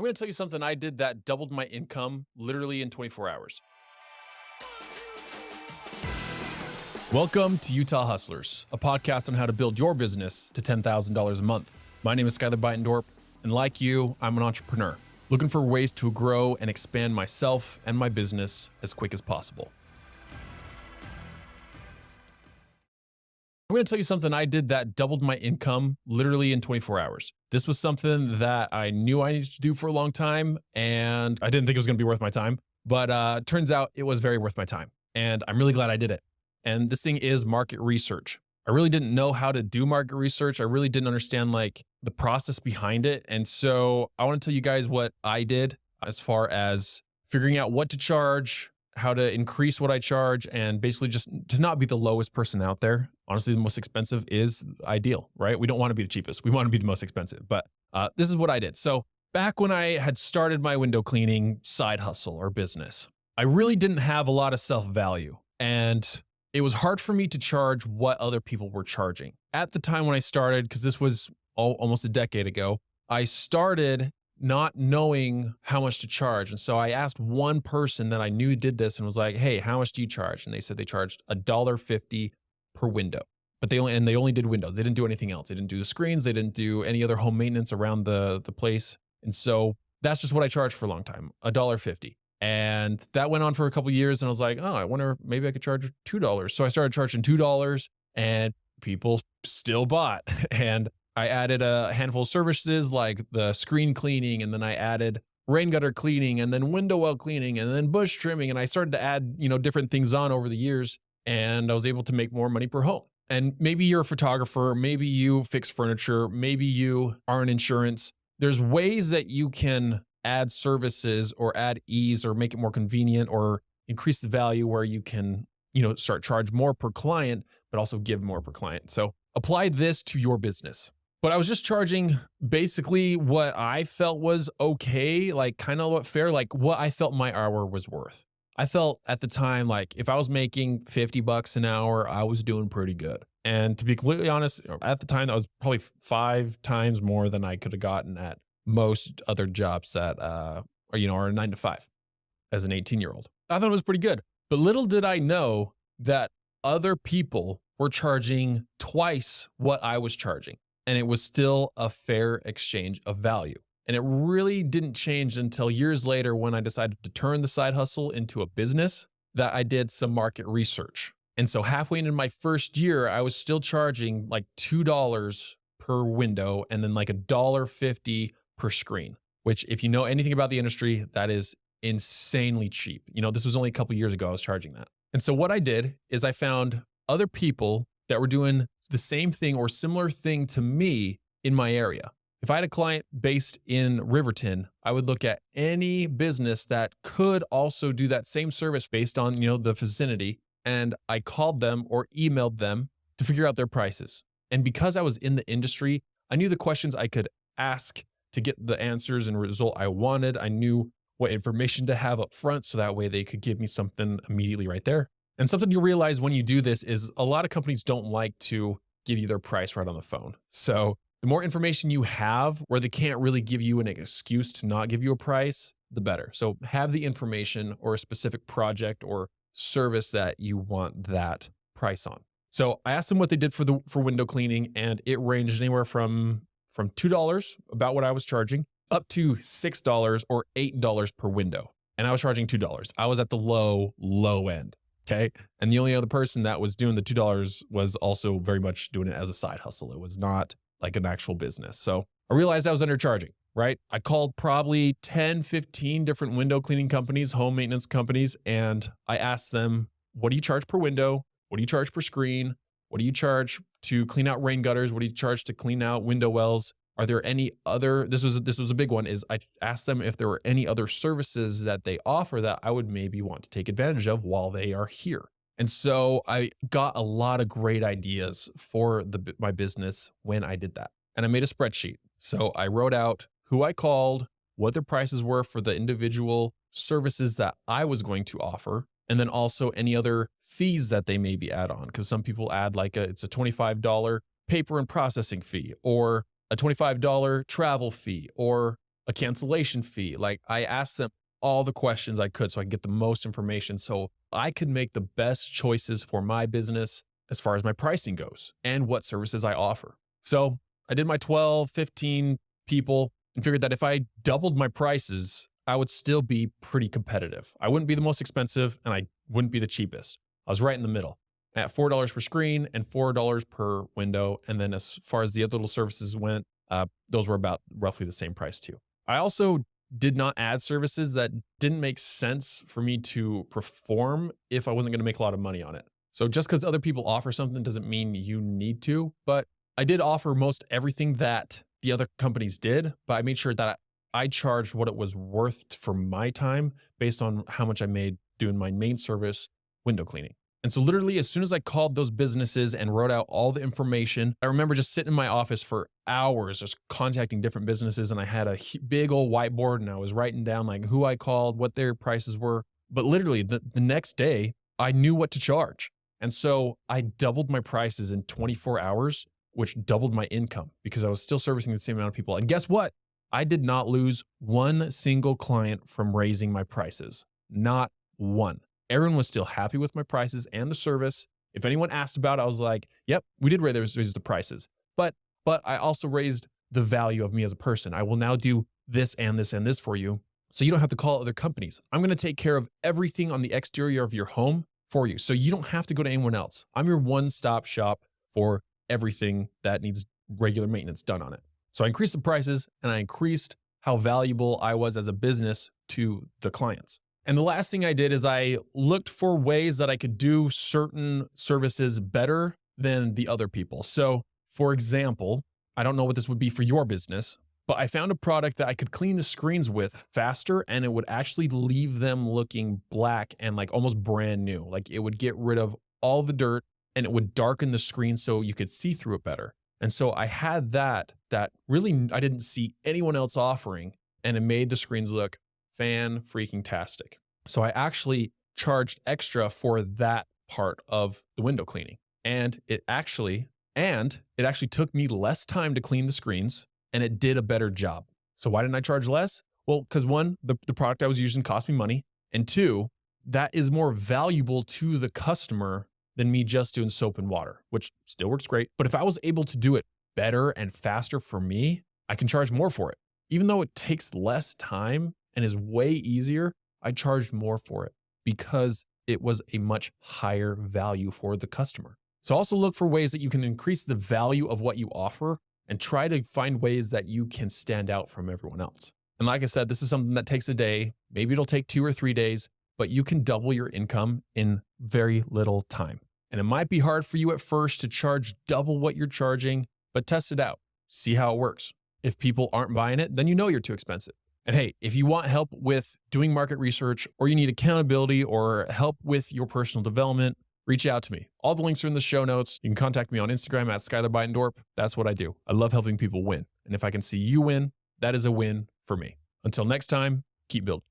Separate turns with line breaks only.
I'm going to tell you something I did that doubled my income literally in 24 hours. Welcome to Utah Hustlers, a podcast on how to build your business to $10,000 a month. My name is Skylar, and like you, I'm an entrepreneur looking for ways to grow and expand myself and my business as quick as possible. I'm going to tell you something I did that doubled my income literally in 24 hours. This was something that I knew I needed to do for a long time, and I didn't think it was going to be worth my time, but turns out it was very worth my time, and I'm really glad I did it. And this thing is market research. I really didn't know how to do market research. I really didn't understand the process behind it. And so I want to tell you guys what I did as far as figuring out what to charge, how to increase what I charge, and basically just to not be the lowest person out there. Honestly, the most expensive is ideal, right? We don't want to be the cheapest. We want to be the most expensive. But this is what I did. So back when I had started my window cleaning side hustle or business, I really didn't have a lot of self-value. And it was hard for me to charge what other people were charging. At the time when I started, because this was almost a decade ago, I started not knowing how much to charge. And so I asked one person that I knew did this and was like, hey, how much do you charge? And they said they charged $1.50 per window. But they only did windows. They didn't do anything else. They didn't do the screens. They didn't do any other home maintenance around the place. And so that's just what I charged for a long time, $1.50. And that went on for a couple of years. And I was like, oh, I wonder maybe I could charge $2. So I started charging $2 and people still bought. And I added a handful of services like the screen cleaning. And then I added rain gutter cleaning and then window well cleaning and then bush trimming. And I started to add, different things on over the years. And I was able to make more money per home. And maybe you're a photographer, maybe you fix furniture, maybe you are in insurance. There's ways that you can add services or add ease or make it more convenient or increase the value where you can, start charge more per client, but also give more per client. So apply this to your business. But I was just charging basically what I felt was okay, kind of fair, what I felt my hour was worth. I felt at the time like if I was making $50 an hour, I was doing pretty good. And to be completely honest, at the time, that was probably 5 times more than I could have gotten at most other jobs that are a 9 to 5 as an 18-year-old. I thought it was pretty good. But little did I know that other people were charging twice what I was charging. And it was still a fair exchange of value. And it really didn't change until years later when I decided to turn the side hustle into a business that I did some market research. And so halfway into my first year, I was still charging $2 per window and then $1.50 per screen, which if you know anything about the industry, that is insanely cheap. This was only a couple years ago I was charging that. And so what I did is I found other people that were doing the same thing or similar thing to me in my area. If I had a client based in Riverton, I would look at any business that could also do that same service based on, the vicinity. And I called them or emailed them to figure out their prices. And because I was in the industry, I knew the questions I could ask to get the answers and result I wanted. I knew what information to have up front so that way they could give me something immediately right there. And something you realize when you do this is a lot of companies don't like to give you their price right on the phone. So the more information you have where they can't really give you an excuse to not give you a price, the better. So have the information or a specific project or service that you want that price on. So I asked them what they did for window cleaning, and it ranged anywhere from $2, about what I was charging, up to $6 or $8 per window. And I was charging $2. I was at the low end. Okay. And the only other person that was doing the $2 was also very much doing it as a side hustle. It was not like an actual business. So I realized I was undercharging, right? I called probably 10, 15 different window cleaning companies, home maintenance companies, and I asked them, what do you charge per window? What do you charge per screen? What do you charge to clean out rain gutters? What do you charge to clean out window wells? Are there any other, this was a big one, is I asked them if there were any other services that they offer that I would maybe want to take advantage of while they are here. And so I got a lot of great ideas for my business when I did that. And I made a spreadsheet. So I wrote out who I called, what their prices were for the individual services that I was going to offer, and then also any other fees that they maybe add on. Because some people add it's a $25 paper and processing fee, or a $25 travel fee, or a cancellation fee. Like I asked them all the questions I could so I could get the most information so I could make the best choices for my business as far as my pricing goes and what services I offer. So I did my 12, 15 people and figured that if I doubled my prices, I would still be pretty competitive. I wouldn't be the most expensive and I wouldn't be the cheapest. I was right in the middle at $4 per screen and $4 per window. And then as far as the other little services went, those were about roughly the same price too. I also did not add services that didn't make sense for me to perform if I wasn't going to make a lot of money on it. So just because other people offer something doesn't mean you need to, but I did offer most everything that the other companies did, but I made sure that I charged what it was worth for my time based on how much I made doing my main service, window cleaning. And so literally as soon as I called those businesses and wrote out all the information, I remember just sitting in my office for hours, just contacting different businesses. And I had a big old whiteboard and I was writing down like who I called, what their prices were. But literally the next day I knew what to charge. And so I doubled my prices in 24 hours, which doubled my income because I was still servicing the same amount of people. And guess what? I did not lose one single client from raising my prices. Not one. Everyone was still happy with my prices and the service. If anyone asked about it, I was like, yep, we did raise the prices. But I also raised the value of me as a person. I will now do this and this and this for you. So you don't have to call other companies. I'm going to take care of everything on the exterior of your home for you. So you don't have to go to anyone else. I'm your one-stop shop for everything that needs regular maintenance done on it. So I increased the prices and I increased how valuable I was as a business to the clients. And the last thing I did is I looked for ways that I could do certain services better than the other people. So for example, I don't know what this would be for your business, but I found a product that I could clean the screens with faster and it would actually leave them looking black and like almost brand new. Like it would get rid of all the dirt and it would darken the screen so you could see through it better. And so I had that really I didn't see anyone else offering, and it made the screens look fan-freaking-tastic. So I actually charged extra for that part of the window cleaning. And it actually took me less time to clean the screens and it did a better job. So why didn't I charge less? Well, because one, the product I was using cost me money. And two, that is more valuable to the customer than me just doing soap and water, which still works great. But if I was able to do it better and faster for me, I can charge more for it. Even though it takes less time and is way easier, I charged more for it because it was a much higher value for the customer. So also look for ways that you can increase the value of what you offer and try to find ways that you can stand out from everyone else. And like I said, this is something that takes a day. Maybe it'll take 2 or 3 days, but you can double your income in very little time. And it might be hard for you at first to charge double what you're charging, but test it out. See how it works. If people aren't buying it, then you know you're too expensive. And hey, if you want help with doing market research or you need accountability or help with your personal development, reach out to me. All the links are in the show notes. You can contact me on Instagram at Skyler. That's what I do. I love helping people win. And if I can see you win, that is a win for me. Until next time, keep building.